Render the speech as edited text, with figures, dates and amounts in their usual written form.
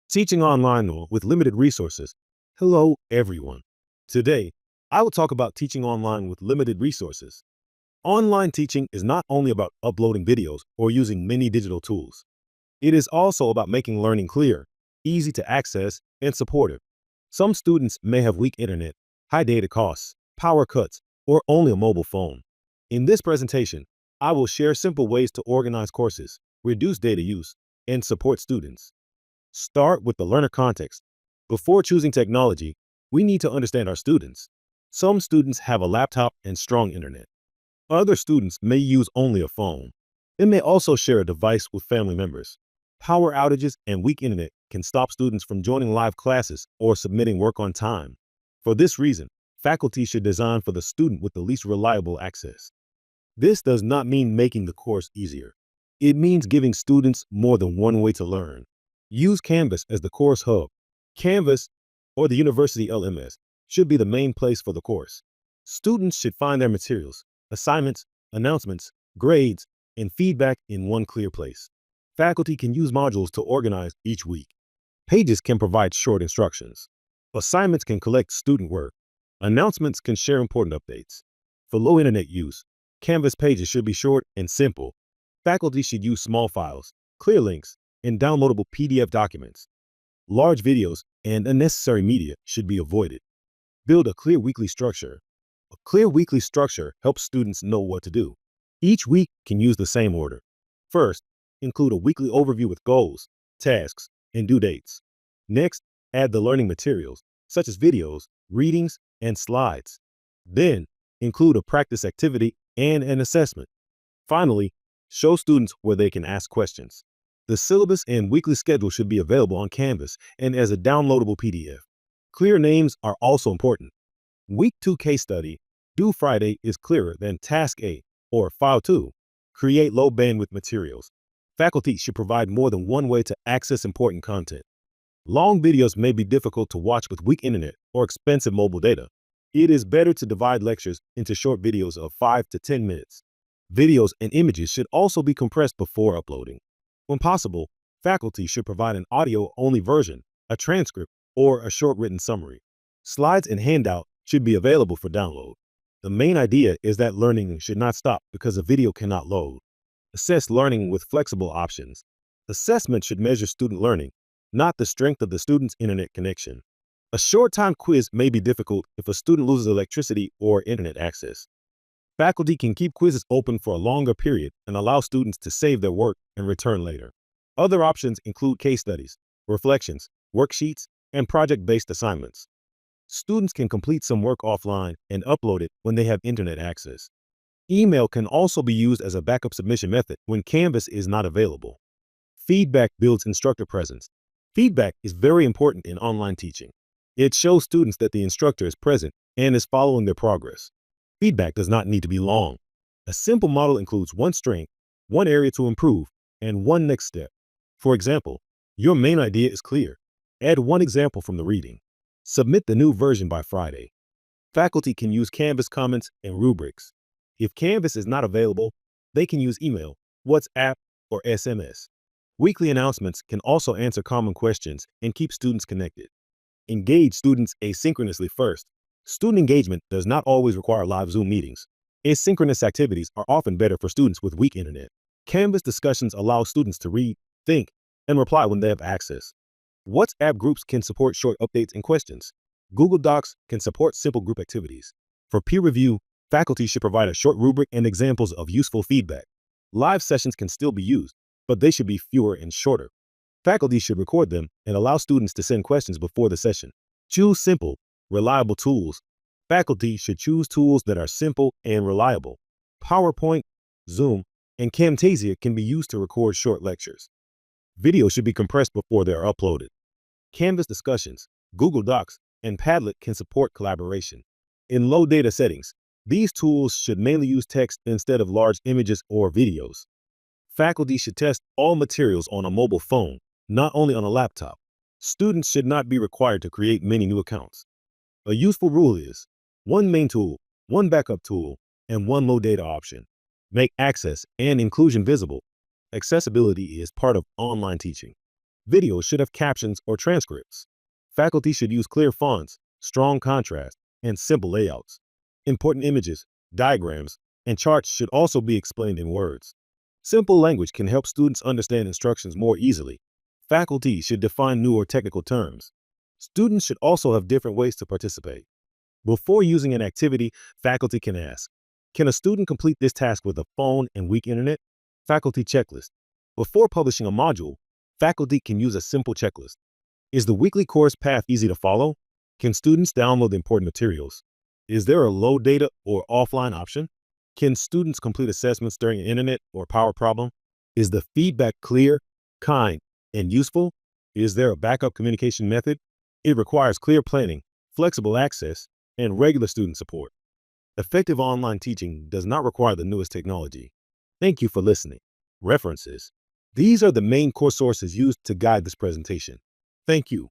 Teaching online with limited resources. Hello, everyone. Today, I will talk about teaching online with limited resources. Online teaching is not only about uploading videos or using many digital tools. It is also about making learning clear, easy to access, and supportive. Some students may have weak internet, high data costs, power cuts, or only a mobile phone. In this presentation, I will share simple ways to organize courses, reduce data use, and support students. Start with the learner context. Before choosing technology, we need to understand our students. Some students have a laptop and strong internet. Other students may use only a phone. They may also share a device with family members. Power outages and weak internet can stop students from joining live classes or submitting work on time. For this reason, faculty should design for the student with the least reliable access. This does not mean making the course easier. It means giving students more than one way to learn. Use Canvas as the course hub. Canvas, or the university LMS, should be the main place for the course. Students should find their materials, assignments, announcements, grades, and feedback in one clear place. Faculty can use modules to organize each week. Pages can provide short instructions. Assignments can collect student work. Announcements can share important updates. For low internet use, Canvas pages should be short and simple. Faculty should use small files, clear links, and downloadable PDF documents. Large videos and unnecessary media should be avoided. Build a clear weekly structure. A clear weekly structure helps students know what to do. Each week can use the same order. First, include a weekly overview with goals, tasks, and due dates. Next, add the learning materials, such as videos, readings, and slides. Then, include a practice activity and an assessment. Finally, show students where they can ask questions. The syllabus and weekly schedule should be available on Canvas and as a downloadable PDF. Clear names are also important. Week 2 case study, due Friday, is clearer than Task A or File 2. Create low bandwidth materials. Faculty should provide more than one way to access important content. Long videos may be difficult to watch with weak internet or expensive mobile data. It is better to divide lectures into short videos of 5 to 10 minutes. Videos and images should also be compressed before uploading. When possible, faculty should provide an audio-only version, a transcript, or a short written summary. Slides and handout should be available for download. The main idea is that learning should not stop because a video cannot load. Assess learning with flexible options. Assessment should measure student learning, not the strength of the student's internet connection. A short-time quiz may be difficult if a student loses electricity or internet access. Faculty can keep quizzes open for a longer period and allow students to save their work and return later. Other options include case studies, reflections, worksheets, and project-based assignments. Students can complete some work offline and upload it when they have internet access. Email can also be used as a backup submission method when Canvas is not available. Feedback builds instructor presence. Feedback is very important in online teaching. It shows students that the instructor is present and is following their progress. Feedback does not need to be long. A simple model includes one strength, one area to improve, and one next step. For example, your main idea is clear. Add one example from the reading. Submit the new version by Friday. Faculty can use Canvas comments and rubrics. If Canvas is not available, they can use email, WhatsApp, or SMS. Weekly announcements can also answer common questions and keep students connected. Engage students asynchronously first. Student engagement does not always require live Zoom meetings. Asynchronous activities are often better for students with weak internet. Canvas discussions allow students to read, think, and reply when they have access. WhatsApp groups can support short updates and questions. Google Docs can support simple group activities. For peer review, faculty should provide a short rubric and examples of useful feedback. Live sessions can still be used, but they should be fewer and shorter. Faculty should record them and allow students to send questions before the session. Choose simple, reliable tools. Faculty should choose tools that are simple and reliable. PowerPoint, Zoom, and Camtasia can be used to record short lectures. Videos should be compressed before they are uploaded. Canvas discussions, Google Docs, and Padlet can support collaboration. In low data settings, these tools should mainly use text instead of large images or videos. Faculty should test all materials on a mobile phone, not only on a laptop. Students should not be required to create many new accounts. A useful rule is one main tool, one backup tool, and one low data option. Make access and inclusion visible. Accessibility is part of online teaching. Videos should have captions or transcripts. Faculty should use clear fonts, strong contrast, and simple layouts. Important images, diagrams, and charts should also be explained in words. Simple language can help students understand instructions more easily. Faculty should define new or technical terms. Students should also have different ways to participate. Before using an activity, faculty can ask, can a student complete this task with a phone and weak internet? Faculty checklist. Before publishing a module, faculty can use a simple checklist. Is the weekly course path easy to follow? Can students download the important materials? Is there a low data or offline option? Can students complete assessments during an internet or power problem? Is the feedback clear, kind, and useful? Is there a backup communication method? It requires clear planning, flexible access, and regular student support. Effective online teaching does not require the newest technology. Thank you for listening. References. These are the main course sources used to guide this presentation. Thank you.